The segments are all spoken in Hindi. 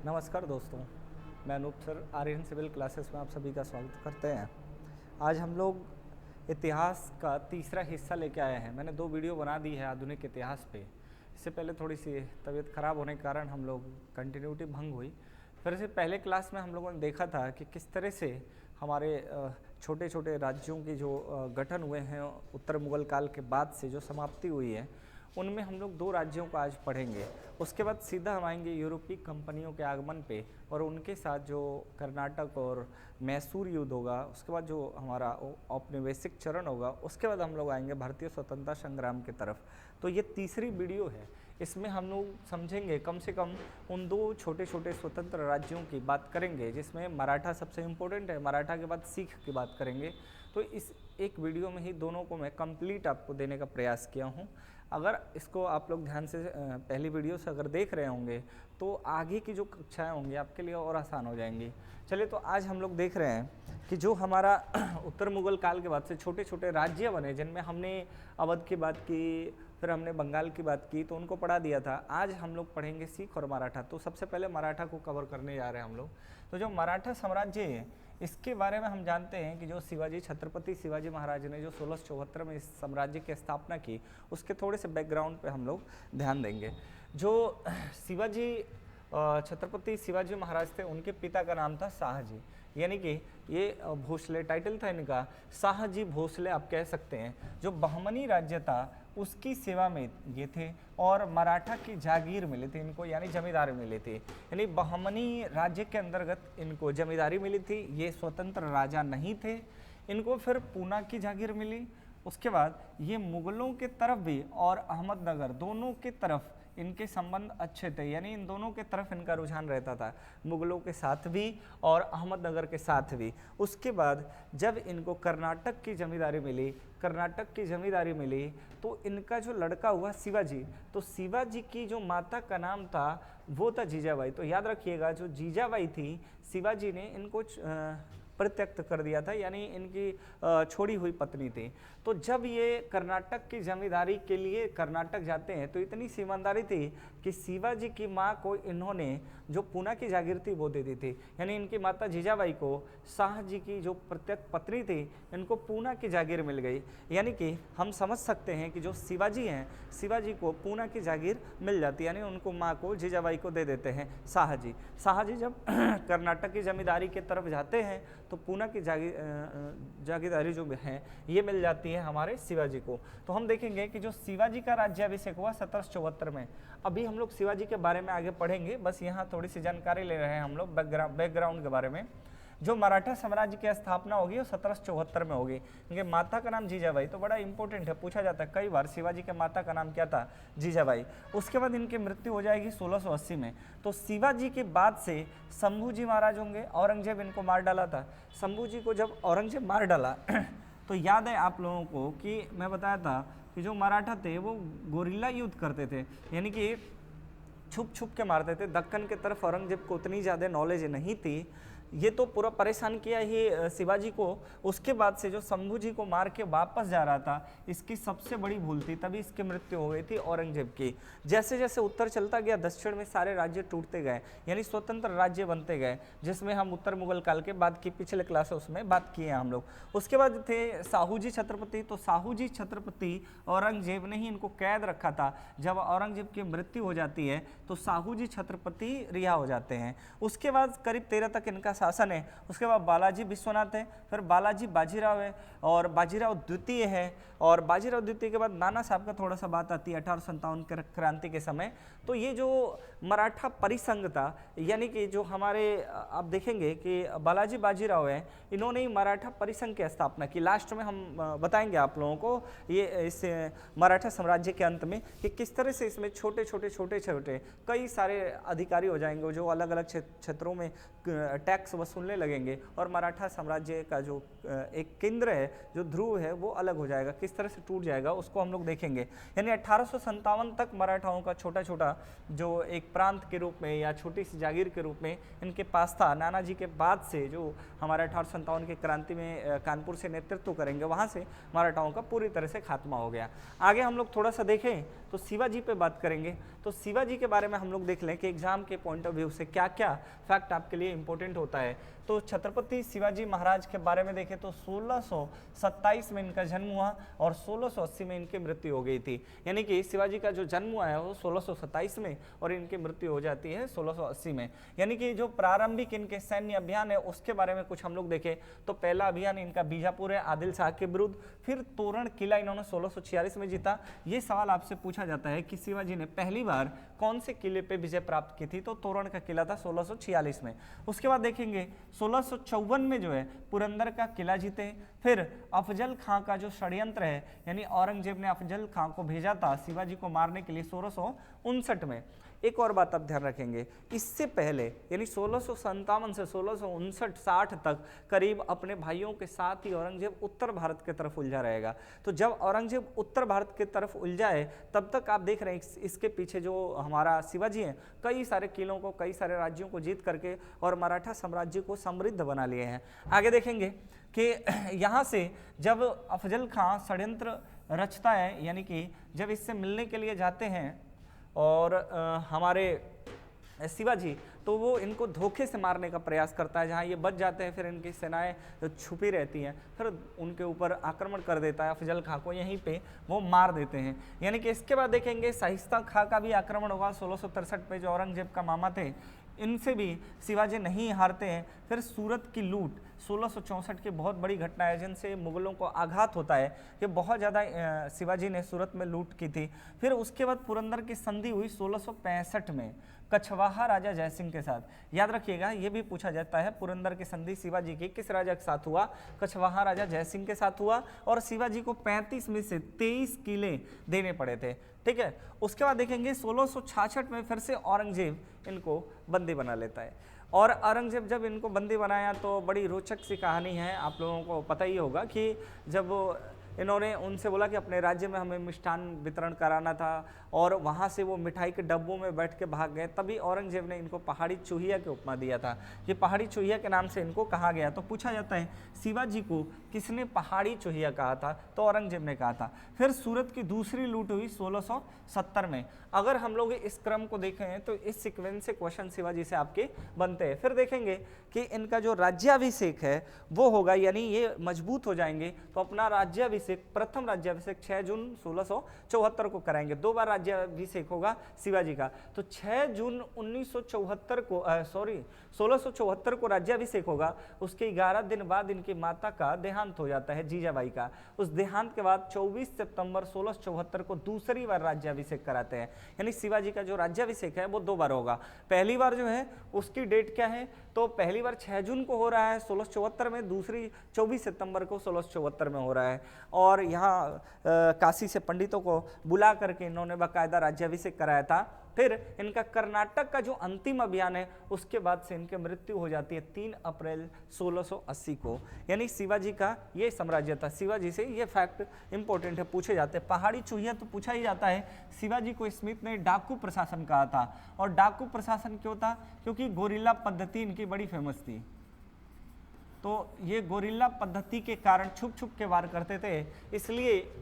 नमस्कार दोस्तों, मैं Anoop sir Aryan civil classes में आप सभी का स्वागत करते हैं। आज हम लोग इतिहास का तीसरा हिस्सा लेके आए हैं। मैंने 2 वीडियो बना दी है आधुनिक इतिहास पे। इससे पहले थोड़ी सी तबीयत ख़राब होने के कारण हम लोग कंटिन्यूटी भंग हुई। फिर से पहले क्लास में हम लोगों ने देखा था कि किस तरह से हमारे छोटे छोटे राज्यों की जो गठन हुए हैं उत्तर मुगल काल के बाद से जो समाप्ति हुई है, उनमें हम लोग 2 राज्यों को आज पढ़ेंगे। उसके बाद सीधा हम आएंगे यूरोपीय कंपनियों के आगमन पे और उनके साथ जो कर्नाटक और मैसूर युद्ध होगा, उसके बाद जो हमारा औपनिवेशिक चरण होगा, उसके बाद हम लोग आएंगे भारतीय स्वतंत्रता संग्राम की तरफ। तो ये तीसरी वीडियो है। इसमें हम लोग समझेंगे कम से कम उन 2 छोटे छोटे स्वतंत्र राज्यों की बात करेंगे, जिसमें मराठा सबसे इम्पोर्टेंट है। मराठा के बाद सिख की बात करेंगे। तो इस एक वीडियो में ही दोनों को मैं कंप्लीट आपको देने का प्रयास किया हूँ। अगर इसको आप लोग ध्यान से पहली वीडियो से अगर देख रहे होंगे तो आगे की जो कक्षाएं होंगी आपके लिए और आसान हो जाएंगी। चलिए, तो आज हम लोग देख रहे हैं कि जो हमारा उत्तर मुगल काल के बाद से छोटे छोटे राज्य बने, जिनमें हमने अवध की बात की, फिर हमने बंगाल की बात की, तो उनको पढ़ा दिया था। आज हम लोग पढ़ेंगे सिख और मराठा। तो सबसे पहले मराठा को कवर करने जा रहे हैं हम लोग। तो जो मराठा साम्राज्य है, इसके बारे में हम जानते हैं कि जो शिवाजी, छत्रपति शिवाजी महाराज ने जो 1674 में इस साम्राज्य की स्थापना की, उसके थोड़े से बैकग्राउंड पे हम लोग ध्यान देंगे। जो शिवाजी, छत्रपति शिवाजी महाराज थे, उनके पिता का नाम था शाहजी, यानी कि ये भोसले टाइटल था इनका, शाहजी भोसले आप कह सकते हैं। जो बहमनी राज्य था उसकी सेवा में ये थे और मराठा की जागीर मिली थी इनको, यानी जमींदारी मिली थी। यानी बहमनी राज्य के अंतर्गत इनको जमींदारी मिली थी। ये स्वतंत्र राजा नहीं थे। इनको फिर पूना की जागीर मिली। उसके बाद ये मुगलों के तरफ भी और अहमदनगर दोनों के तरफ इनके संबंध अच्छे थे, यानी इन दोनों के तरफ इनका रुझान रहता था, मुगलों के साथ भी और अहमदनगर के साथ भी। उसके बाद जब इनको कर्नाटक की जमींदारी मिली, तो इनका जो लड़का हुआ शिवाजी, तो शिवाजी की जो माता का नाम था वो था जीजाबाई। तो याद रखिएगा, जो जीजाबाई थी, शिवाजी ने इनको परित्यक्त कर दिया था, यानी इनकी छोड़ी हुई पत्नी थी। तो जब ये कर्नाटक की जमींदारी के लिए कर्नाटक जाते हैं, तो इतनी ईमानदारी थी कि शिवाजी की माँ को इन्होंने जो पूना की जागीर थी वो दे दी थी। यानी इनकी माता जीजाबाई को शाह जी की जो प्रत्यक्ष पत्नी थी, इनको पूना की जागीर मिल गई। यानी कि हम समझ सकते हैं कि जो शिवाजी हैं, शिवाजी को पूना की जागीर मिल जाती है, यानी उनको माँ को, जीजाबाई को दे देते हैं शाहजी। शाहजी जब कर्नाटक की जमींदारी की तरफ जाते हैं तो पूना की जागीरदारी जो है ये मिल जाती है हमारे शिवाजी को। तो हम देखेंगे कि जो शिवाजी का राज्याभिषेक हुआ 1774 में। अभी हम लोग शिवाजी के बारे में आगे पढ़ेंगे, बस यहाँ थोड़ी सी जानकारी ले रहे हैं हम लोग बैकग्राउंड के बारे में। जो मराठा साम्राज्य की स्थापना होगी वो 1774 में होगी। इनके माता का नाम जीजाबाई, तो बड़ा इंपॉर्टेंट है, पूछा जाता है कई बार, शिवाजी के माता का नाम क्या था? जीजाबाई। उसके बाद इनकी मृत्यु हो जाएगी 1680 में। तो शिवाजी के बाद से शंभू जी महाराज होंगे। औरंगजेब इनको मार डाला था। शंभू जी को जब औरंगजेब मार डाला तो याद है आप लोगों को कि मैं बताया था कि जो मराठा थे वो गोरिल्ला युद्ध करते थे, यानी कि छुप छुप के मारते थे। दक्कन के तरफ औरंगजेब को उतनी ज़्यादा नॉलेज नहीं थी। ये तो पूरा परेशान किया ही शिवाजी को। उसके बाद से जो शंभू जी को मार के वापस जा रहा था, इसकी सबसे बड़ी भूल थी, तभी इसकी मृत्यु हो गई थी औरंगजेब की। जैसे जैसे उत्तर चलता गया, दक्षिण में सारे राज्य टूटते गए, यानी स्वतंत्र राज्य बनते गए, जिसमें हम उत्तर मुगल काल के बाद की पिछले क्लास है उसमें बात किए हैं हम लोग। उसके बाद थे शाहू जी छत्रपति। तो शाहू जी छत्रपति औरंगजेब ने ही इनको कैद रखा था। जब औरंगजेब की मृत्यु हो जाती है तो शाहू जी छत्रपति रिहा हो जाते हैं। उसके बाद करीब 13 तक इनका शासन है। उसके बाद बालाजी विश्वनाथ है, फिर बालाजी बाजीराव है और बाजीराव द्वितीय है। और बाजीराव द्वितीय के बाद नाना साहब का थोड़ा सा बात आती है 1857 के क्रांति के समय। तो ये जो मराठा परिसंघ था, यानी कि जो हमारे आप देखेंगे कि बालाजी बाजीराव है, इन्होंने ही मराठा परिसंघ की स्थापना की। लास्ट में हम बताएंगे आप लोगों को ये इस मराठा साम्राज्य के अंत में कि किस तरह से इसमें छोटे छोटे कई सारे अधिकारी हो जाएंगे जो अलग अलग क्षेत्रों में टैक्स टैक्स वसूलने लगेंगे और मराठा साम्राज्य का जो एक केंद्र है, जो ध्रुव है, वो अलग हो जाएगा। किस तरह से टूट जाएगा उसको हम लोग देखेंगे। यानी 1857 तक मराठाओं का छोटा छोटा जो एक प्रांत के रूप में या छोटी सी जागीर के रूप में इनके पास था। नानाजी के बाद से जो हमारे 1857 की क्रांति में कानपुर से नेतृत्व करेंगे, वहाँ से मराठाओं का पूरी तरह से खात्मा हो गया। आगे हम लोग थोड़ा सा देखें तो शिवाजी पे बात करेंगे। तो शिवाजी के बारे में हम लोग देख लें कि एग्जाम के पॉइंट ऑफ व्यू से क्या क्या फैक्ट आपके लिए इंपॉर्टेंट होता है। तो छत्रपति शिवाजी महाराज के बारे में देखें तो 1627 में इनका जन्म हुआ और 1680 में इनकी मृत्यु हो गई थी। यानी कि शिवाजी का जो जन्म हुआ है वो 1627 में और इनकी मृत्यु हो जाती है 1680 में। यानी कि जो प्रारंभिक इनके सैन्य अभियान है उसके बारे में कुछ हम लोग देखें तो पहला अभियान इनका बीजापुर है, आदिल शाह के विरुद्ध। फिर तोरण किला इन्होंने 1646 में जीता। ये सवाल आपसे पूछा जाता है कि शिवाजी ने पहली बार कौन से किले पे विजय प्राप्त की थी, तो तोरण का किला था 1646 में। उसके बाद देखेंगे 1654 में जो है पुरंदर का किला जीते। फिर अफजल खां का जो षड्यंत्र है, यानी औरंगजेब ने अफजल खां को भेजा था शिवाजी को मारने के लिए 1659 में। एक और बात आप ध्यान रखेंगे, इससे पहले यानी 1657 से 1659-60 तक करीब अपने भाइयों के साथ ही औरंगजेब उत्तर भारत की तरफ उलझा रहेगा। तो जब औरंगजेब उत्तर भारत की तरफ उलझा है तब तक आप देख रहे हैं इसके पीछे जो हमारा शिवाजी है कई सारे किलों को, कई सारे राज्यों को जीत करके और मराठा साम्राज्य को समृद्ध बना लिए हैं। आगे देखेंगे कि यहाँ से जब अफजल खां षड्यंत्र रचता है, यानी कि जब इससे मिलने के लिए जाते हैं और हमारे शिवाजी, तो वो इनको धोखे से मारने का प्रयास करता है। जहाँ ये बच जाते हैं फिर इनकी सेनाएं जो छुपी रहती हैं फिर उनके ऊपर आक्रमण कर देता है। अफजल खां को यहीं पे वो मार देते हैं। यानी कि इसके बाद देखेंगे शाइस्ता खां का भी आक्रमण होगा 1663 में, जो औरंगजेब का मामा थे। इनसे भी शिवाजी नहीं हारते हैं। फिर सूरत की लूट 1664 की बहुत बड़ी घटना है जिनसे मुगलों को आघात होता है कि बहुत ज़्यादा शिवाजी ने सूरत में लूट की थी। फिर उसके बाद पुरंदर की संधि हुई 1665 में कछवाहा राजा जयसिंह के साथ। याद रखिएगा ये भी पूछा जाता है, पुरंदर की संधि शिवाजी की किस राजा के साथ हुआ? कछवाहा राजा जयसिंह के साथ हुआ और शिवाजी को 35 में से 23 किले देने पड़े थे। ठीक है, उसके बाद देखेंगे 1666 में फिर से औरंगजेब इनको बंदी बना लेता है। और औरंगजेब जब इनको बंदी बनाया तो बड़ी रोचक सी कहानी है। आप लोगों को पता ही होगा कि जब इन्होंने उनसे बोला कि अपने राज्य में हमें मिष्ठान वितरण कराना था और वहाँ से वो मिठाई के डब्बों में बैठ के भाग गए, तभी औरंगजेब ने इनको पहाड़ी चूहिया की उपमा दिया था। ये पहाड़ी चूहिया के नाम से इनको कहा गया। तो पूछा जाता है शिवाजी को किसने पहाड़ी चूहिया कहा था, तो औरंगजेब ने कहा था। फिर सूरत की दूसरी लूट हुई 1670 में। अगर हम लोग इस क्रम को देखें तो इस सीक्वेंस से क्वेश्चन शिवाजी से आपके बनते हैं। फिर देखेंगे कि इनका जो राज्याभिषेक है वो होगा, यानी ये मजबूत हो जाएंगे तो अपना राज्याभिषेक, प्रथम राज्याभिषेक 6 जून 1674 को कराएंगे। 2 बार राज्याभिषेक होगा शिवाजी का। तो 6 जून 1674 को राज्याभिषेक होगा। उसके 11 दिन बाद इनकी माता का देहांत हो जाता है, जीजाबाई का। उस देहांत के बाद 24 सितंबर 1674 को दूसरी बार राज्याभिषेक कराते हैं। यानी शिवाजी का जो राज्याभिषेक है वो 2 बार होगा। पहली बार जो है उसकी डेट क्या है, तो पहली बार 6 जून को हो रहा है 1674 में, दूसरी 24 सितंबर को 1674 में हो रहा है। और यहाँ काशी से पंडितों को बुला करके इन्होंने बाकायदा राज्याभिषेक कराया था। फिर इनका कर्नाटक का जो अंतिम अभियान है उसके बाद से इनकी मृत्यु हो जाती है 3 अप्रैल 1680 को। यानी शिवाजी का ये साम्राज्य था। शिवाजी से ये फैक्ट इंपॉर्टेंट है, पूछे जाते हैं। पहाड़ी चूहिया तो पूछा ही जाता है। शिवाजी को स्मिथ ने डाकू प्रशासन कहा था। और डाकू प्रशासन क्यों था? क्योंकि गोरिल्ला पद्धति इनकी बड़ी फेमस थी। तो ये गोरिल्ला पद्धति के कारण छुप छुप के वार करते थे, इसलिए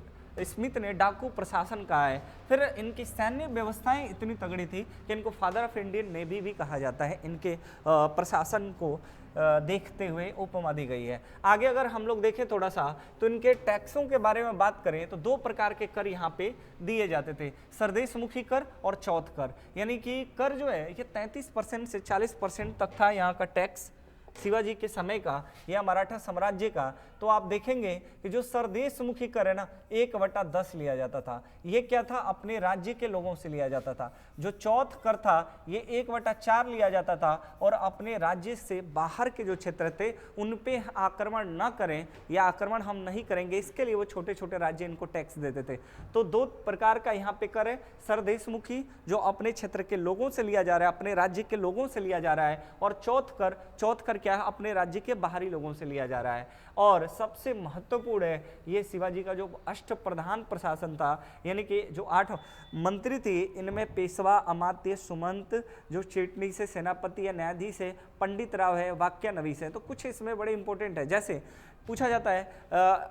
स्मिथ ने डाकू प्रशासन कहा है। फिर इनकी सैन्य व्यवस्थाएं इतनी तगड़ी थी कि इनको फादर ऑफ इंडियन नेवी भी कहा जाता है। इनके प्रशासन को देखते हुए उपमा दी गई है। आगे अगर हम लोग देखें थोड़ा सा तो इनके टैक्सों के बारे में बात करें तो 2 प्रकार के कर यहाँ पे दिए जाते थे, सरदेशमुखी कर और चौथ कर। यानी कि कर जो है ये 33% से 40% तक था यहाँ का टैक्स शिवाजी के समय का या मराठा साम्राज्य का। तो आप देखेंगे कि जो सरदेशमुखी कर है ना 1/10 लिया जाता था। ये क्या था? अपने राज्य के लोगों से लिया जाता था। जो चौथ कर था ये 1/4 लिया जाता था और अपने राज्य से बाहर के जो क्षेत्र थे उन पे आक्रमण न करें या आक्रमण हम नहीं करेंगे, इसके लिए वो छोटे छोटे राज्य इनको टैक्स देते थे। तो 2 प्रकार का यहाँ पे कर है, सरदेशमुखी जो अपने क्षेत्र के लोगों से लिया जा रहा है, अपने राज्य के लोगों से लिया जा रहा है, और चौथ कर क्या है, अपने राज्य के बाहरी लोगों से लिया जा रहा है। और सबसे महत्वपूर्ण है ये शिवाजी का जो अष्टप्रधान प्रशासन था, यानी कि जो 8 मंत्री थे, इनमें पेशवा, अमात्य, सुमंत, जो चिटनीस है, सेनापति या न्यायाधीश है, पंडित राव है, वाक्यानवीस है। तो कुछ इसमें बड़े इंपॉर्टेंट है। जैसे पूछा जाता है,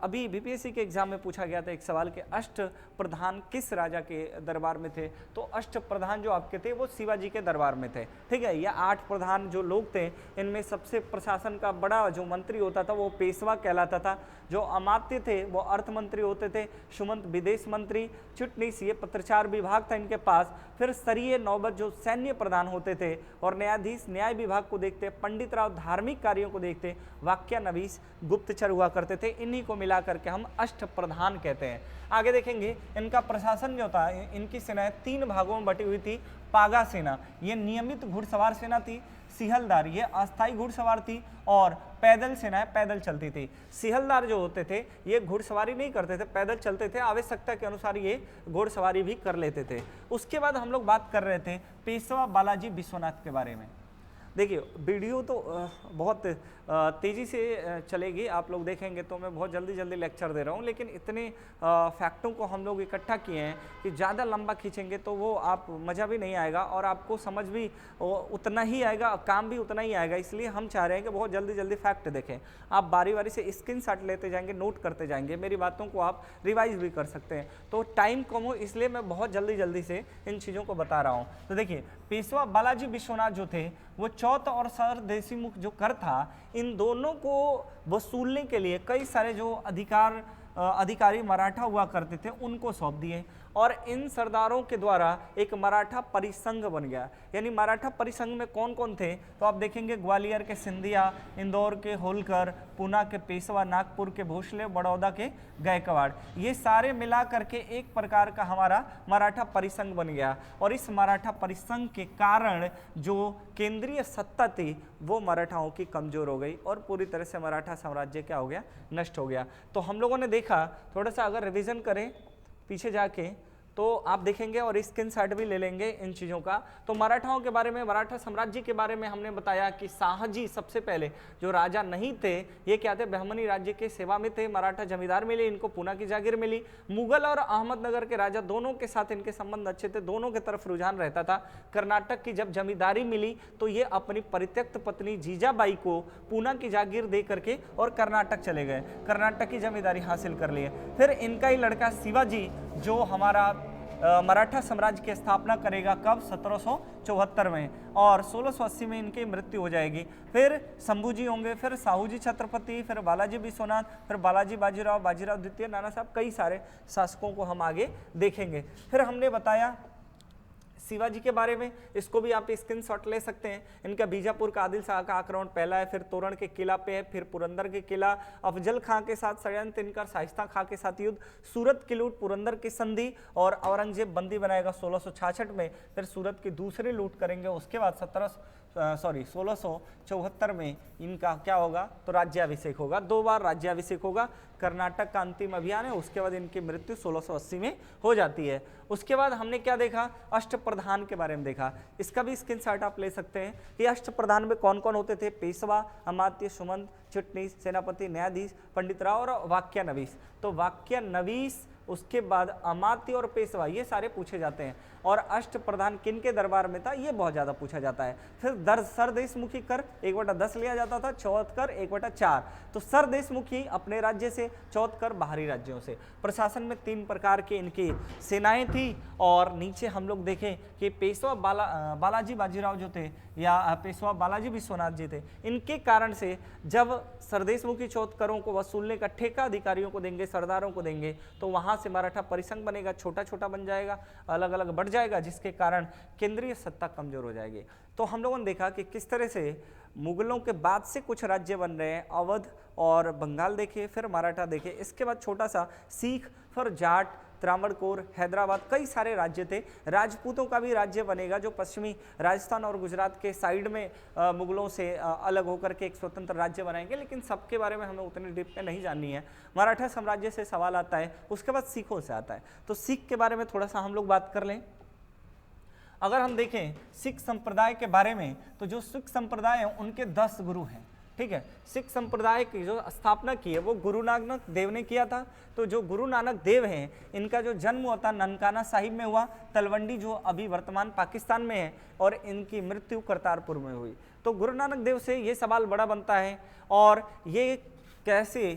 अभी बीपीएससी के एग्जाम में पूछा गया था एक सवाल के अष्ट प्रधान किस राजा के दरबार में थे, तो अष्ट प्रधान जो आपके थे वो शिवाजी के दरबार में थे। ठीक है, ये 8 प्रधान जो लोग थे, इनमें सबसे प्रशासन का बड़ा जो मंत्री होता था वो पेशवा कहलाता था, जो अमात्य थे वो अर्थ मंत्री होते थे, सुमंत विदेश मंत्री, चिटनीस ये पत्रचार विभाग था इनके पास, फिर स्तरीय नौबत जो सैन्य प्रधान होते थे, और न्यायाधीश न्याय विभाग को देखते, पंडित राव धार्मिक कार्यों को देखते, वाक्यानवीस गुप्तचर हुआ करते थे। इन्हीं को मिलाकर के हम अष्ट प्रधान कहते हैं। आगे देखेंगे इनका प्रशासन जो था, इनकी सेनाएं 3 भागों में बटी हुई थी। पागा सेना ये नियमित घुड़सवार सेना थी, सिहलदार ये अस्थायी घुड़सवार थी, और पैदल सेनाएं पैदल चलती थी। सिहलदार जो होते थे ये घुड़सवारी नहीं करते थे, पैदल चलते थे, आवश्यकता के अनुसार ये घुड़सवारी भी कर लेते थे। उसके बाद हम लोग बात कर रहे थे पेशवा बालाजी विश्वनाथ के बारे में। देखिए वीडियो तो बहुत तेज़ी से चलेगी, आप लोग देखेंगे तो मैं बहुत जल्दी लेक्चर दे रहा हूँ, लेकिन इतने फैक्टों को हम लोग इकट्ठा किए हैं कि ज़्यादा लंबा खींचेंगे तो वो आप मज़ा भी नहीं आएगा और आपको समझ भी उतना ही आएगा, काम भी उतना ही आएगा। इसलिए हम चाह रहे हैं कि बहुत जल्दी फैक्ट देखें। आप बारी से स्क्रीनशॉट लेते जाएंगे, नोट करते जाएंगे, मेरी बातों को आप रिवाइज भी कर सकते हैं। तो टाइम कम हो इसलिए मैं बहुत जल्दी से इन चीज़ों को बता रहा हूँ। तो देखिए पेशवा बालाजी विश्वनाथ जो थे वो चौथ और सर देशमुख जो कर था, इन दोनों को वसूलने के लिए कई सारे जो अधिकारी मराठा हुआ करते थे उनको सौंप दिए, और इन सरदारों के द्वारा एक मराठा परिसंघ बन गया। यानी मराठा परिसंघ में कौन कौन थे, तो आप देखेंगे ग्वालियर के सिंधिया, इंदौर के होलकर, पूना के पेशवा, नागपुर के भोसले, बड़ौदा के गायकवाड़, ये सारे मिला करके एक प्रकार का हमारा मराठा परिसंघ बन गया। और इस मराठा परिसंघ के कारण जो केंद्रीय सत्ता थी वो मराठाओं की कमजोर हो गई और पूरी तरह से मराठा साम्राज्य क्या हो गया, नष्ट हो गया। तो हम लोगों ने देखा, थोड़ा सा अगर रिवीजन करें पीछे जाके तो आप देखेंगे और स्क्रीनशॉट भी ले लेंगे इन चीज़ों का। तो मराठाओं के बारे में, मराठा साम्राज्य के बारे में हमने बताया कि शाहजी सबसे पहले जो राजा नहीं थे, ये क्या थे, बहमनी राज्य के सेवा में थे, मराठा जमींदार मिले, इनको पूना की जागीर मिली। मुगल और अहमदनगर के राजा दोनों के साथ इनके संबंध अच्छे थे, दोनों की तरफ रुझान रहता था। कर्नाटक की जब जमींदारी मिली तो ये अपनी परित्यक्त पत्नी जीजाबाई को पूना की जागीर दे करके और कर्नाटक चले गए, कर्नाटक की जमींदारी हासिल कर लिए। फिर इनका ही लड़का शिवाजी जो हमारा मराठा साम्राज्य की स्थापना करेगा, कब, 1774 में, और 1680 में इनकी मृत्यु हो जाएगी। फिर शंभूजी होंगे, फिर साहूजी छत्रपति, फिर बालाजी विश्वनाथ, फिर बालाजी बाजीराव द्वितीय, नाना साहब, कई सारे शासकों को हम आगे देखेंगे। फिर हमने बताया शिवाजी के बारे में, इसको भी आप स्क्रीनशॉट ले सकते हैं। इनका बीजापुर का आदिल शाह का आक्रमण पहला है, फिर तोरण के किला पे है, फिर पुरंदर के किला, अफजल खां के साथ षड्यंत्र इनका, शाइस्ता खां के साथ युद्ध, सूरत की लूट, पुरंदर की संधि, और औरंगजेब बंदी बनाएगा 1666 में। फिर सूरत की दूसरी लूट करेंगे, उसके बाद 1674 में इनका क्या होगा, तो राज्याभिषेक होगा, 2 बार राज्याभिषेक होगा। कर्नाटक का अंतिम अभियान है, उसके बाद इनकी मृत्यु 1680 में हो जाती है। उसके बाद हमने क्या देखा, अष्टप्रधान के बारे में देखा, इसका भी स्क्रीनशॉट आप ले सकते हैं कि अष्टप्रधान में कौन कौन होते थे, पेशवा, अमात्य, सुमंत, चिटनीस, सेनापति, न्यायाधीश, पंडित राव और वाक्यानवीस। तो वाक्यानवीस, उसके बाद अमात्य और पेशवा, ये सारे पूछे जाते हैं। और अष्टप्रधान किन के दरबार में था, ये बहुत ज्यादा पूछा जाता है। फिर सरदेशमुखी कर 1/10 लिया जाता था, चौथ कर 1/4। तो सरदेशमुखी अपने राज्य से, चौथ कर बाहरी राज्यों से। प्रशासन में 3 प्रकार के इनकी सेनाएं थी। और नीचे हम लोग देखें कि पेशवा बालाजी बाजीराव जो थे, या पेशवा बालाजी विश्वनाथ जी थे, इनके कारण से जब सरदेशमुखी चौथ करों को वसूलने का ठेका अधिकारियों को देंगे, सरदारों को देंगे, तो वहां से मराठा परिसंघ बनेगा, छोटा छोटा बन जाएगा, अलग अलग बढ़ जाएगा, जिसके कारण केंद्रीय सत्ता कमजोर हो जाएगी। तो हम लोगों ने देखा कि किस तरह से मुगलों के बाद से कुछ राज्य बन रहे हैं, अवध और बंगाल देखे, फिर मराठा देखे, इसके बाद छोटा सा सिख, फिर जाट, त्रावणकोर, हैदराबाद, कई सारे राज्य थे। राजपूतों का भी राज्य बनेगा जो पश्चिमी राजस्थान और गुजरात के साइड में मुगलों से अलग होकर के एक स्वतंत्र राज्य बनाएंगे, लेकिन सबके बारे में हमें उतनी डीप में नहीं जाननी है। मराठा साम्राज्य से सवाल आता है, उसके बाद सिखों से आता है। तो सिख के बारे में थोड़ा सा हम लोग बात कर लें। अगर हम देखें सिख संप्रदाय के बारे में, तो जो सिख संप्रदाय है उनके 10 गुरु हैं। ठीक है। सिख संप्रदाय की जो स्थापना की है वो गुरु नानक देव ने किया था। तो जो गुरु नानक देव हैं इनका जो जन्म हुआ था ननकाना साहिब में हुआ, तलवंडी जो अभी वर्तमान पाकिस्तान में है, और इनकी मृत्यु करतारपुर में हुई। तो गुरु नानक देव से ये सवाल बड़ा बनता है, और ये कैसे,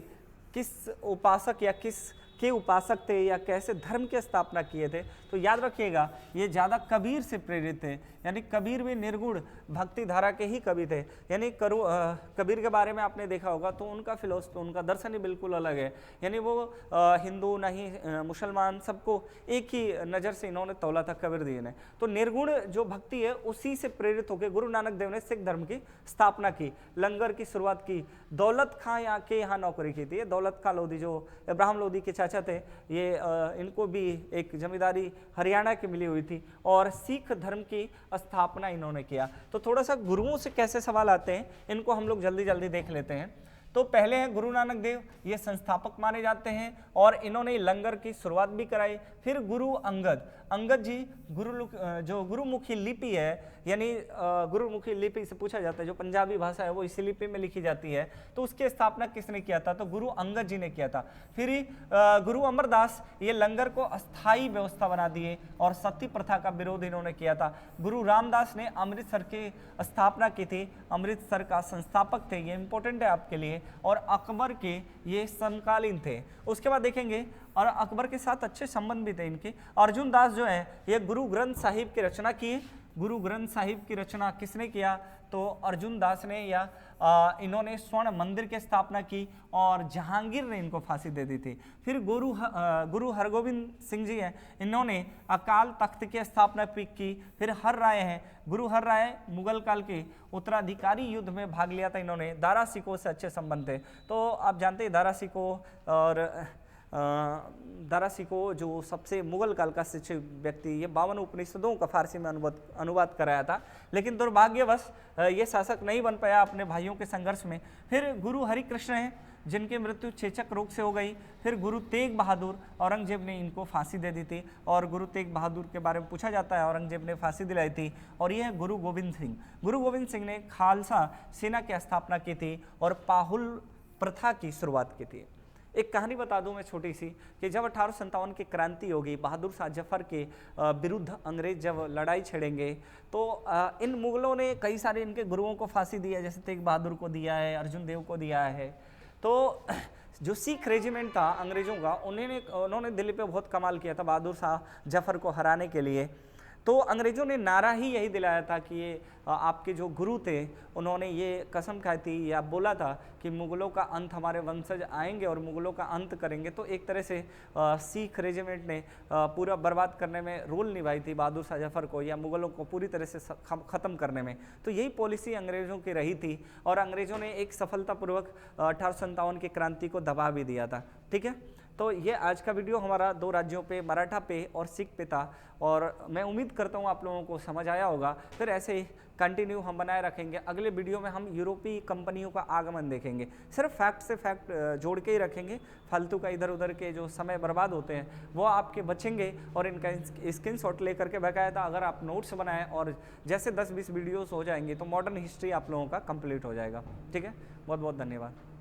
किस उपासक या किस के उपासक थे या कैसे धर्म की स्थापना किए थे। तो याद रखिएगा ये ज़्यादा कबीर से प्रेरित थे, यानी कबीर भी निर्गुण भक्ति धारा के ही कवि थे। यानी कबीर के बारे में आपने देखा होगा तो उनका फिलोसफी, उनका दर्शन ही बिल्कुल अलग है। यानी वो हिंदू नहीं मुसलमान सबको एक ही नज़र से इन्होंने तौला था कबीर जी ने। तो निर्गुण जो भक्ति है उसी से प्रेरित होकर गुरु नानक देव ने सिख धर्म की स्थापना की, लंगर की शुरुआत की। दौलत खां के यहाँ नौकरी की थी। दौलत खां लोधी जो इब्राहिम लोधी के चाचा थे, ये इनको भी एक जमींदारी हरियाणा की मिली हुई थी, और सिख धर्म की स्थापना इन्होंने किया। तो थोड़ा सा गुरुओं से कैसे सवाल आते हैं इनको हम लोग जल्दी जल्दी देख लेते हैं। तो पहले हैं गुरु नानक देव, ये संस्थापक माने जाते हैं, और इन्होंने लंगर की शुरुआत भी कराई। फिर गुरु अंगद, अंगद जी जो गुरुमुखी लिपि है, यानी गुरुमुखी लिपि से पूछा जाता है, जो पंजाबी भाषा है वो इसी लिपि में लिखी जाती है, तो उसकी स्थापना किसने किया था? तो गुरु अंगद जी ने किया था। फिर गुरु अमरदास ये लंगर को अस्थायी व्यवस्था बना दिए, और सती प्रथा का विरोध इन्होंने किया था। गुरु रामदास ने अमृतसर की स्थापना की थी, अमृतसर का संस्थापक थे, ये इंपॉर्टेंट है आपके लिए। और अकबर के ये समकालीन थे। उसके बाद देखेंगे, और अकबर के साथ अच्छे संबंध भी थे इनके। अर्जुन दास जो है ये गुरु ग्रंथ साहिब की रचना की। गुरु ग्रंथ साहिब की रचना किसने किया? तो अर्जुन दास ने, या इन्होंने स्वर्ण मंदिर की स्थापना की, और जहांगीर ने इनको फांसी दे दी थी। फिर गुरु हरगोविंद सिंह जी हैं, इन्होंने अकाल तख्त की स्थापना की। फिर हर राय हैं, गुरु हर राय मुगल काल के उत्तराधिकारी युद्ध में भाग लिया था इन्होंने। दारा सिकोह से अच्छे संबंध थे। तो आप जानते हैं दारा सिकोह, और दारा सिकोह जो सबसे मुगल काल का शिक्षित व्यक्ति, ये 52 उपनिषदों का फारसी में अनुवाद कराया था, लेकिन दुर्भाग्यवश ये शासक नहीं बन पाया अपने भाइयों के संघर्ष में। फिर गुरु हरिकृष्ण हैं, जिनकी मृत्यु चेचक रोग से हो गई। फिर गुरु तेग बहादुर, औरंगजेब ने इनको फांसी दे दी थी, और गुरु तेग बहादुर के बारे में पूछा जाता है, औरंगजेब ने फांसी दिलाई थी। और यह है गुरु गोविंद सिंह। गुरु गोविंद सिंह ने खालसा सेना की स्थापना की थी, और पाहुल प्रथा की शुरुआत की थी। एक कहानी बता दूं मैं छोटी सी, कि जब 1857 की क्रांति होगी, बहादुर शाह जफर के विरुद्ध अंग्रेज जब लड़ाई छेड़ेंगे, तो इन मुगलों ने कई सारे इनके गुरुओं को फांसी दी है, जैसे तेग बहादुर को दिया है, अर्जुन देव को दिया है। तो जो सिख रेजिमेंट था अंग्रेजों का, उन्होंने दिल्ली पे बहुत कमाल किया था बहादुर शाह जफर को हराने के लिए। तो अंग्रेजों ने नारा ही यही दिलाया था कि ये आपके जो गुरु थे उन्होंने ये कसम खाई थी या बोला था कि मुगलों का अंत, हमारे वंशज आएंगे और मुगलों का अंत करेंगे। तो एक तरह से सिख रेजिमेंट ने पूरा बर्बाद करने में रोल निभाई थी बहादुर शाह जफर को, या मुगलों को पूरी तरह से ख़त्म करने में। तो यही पॉलिसी अंग्रेज़ों की रही थी, और अंग्रेज़ों ने एक सफलतापूर्वक 1857 की क्रांति को दबा भी दिया था। ठीक है, तो ये आज का वीडियो हमारा 2 राज्यों पे, मराठा पे और सिख पे था, और मैं उम्मीद करता हूँ आप लोगों को समझ आया होगा। फिर ऐसे ही कंटिन्यू हम बनाए रखेंगे। अगले वीडियो में हम यूरोपीय कंपनियों का आगमन देखेंगे, सिर्फ फैक्ट से फैक्ट जोड़ के ही रखेंगे। फालतू का इधर उधर के जो समय बर्बाद होते हैं वो आपके बचेंगे, और इनका स्क्रीनशॉट लेकर के बाकायदा अगर आप नोट्स बनाएं, और जैसे 10-20 वीडियोस हो जाएंगे तो मॉडर्न हिस्ट्री आप लोगों का कंप्लीट हो जाएगा। ठीक है, बहुत बहुत धन्यवाद।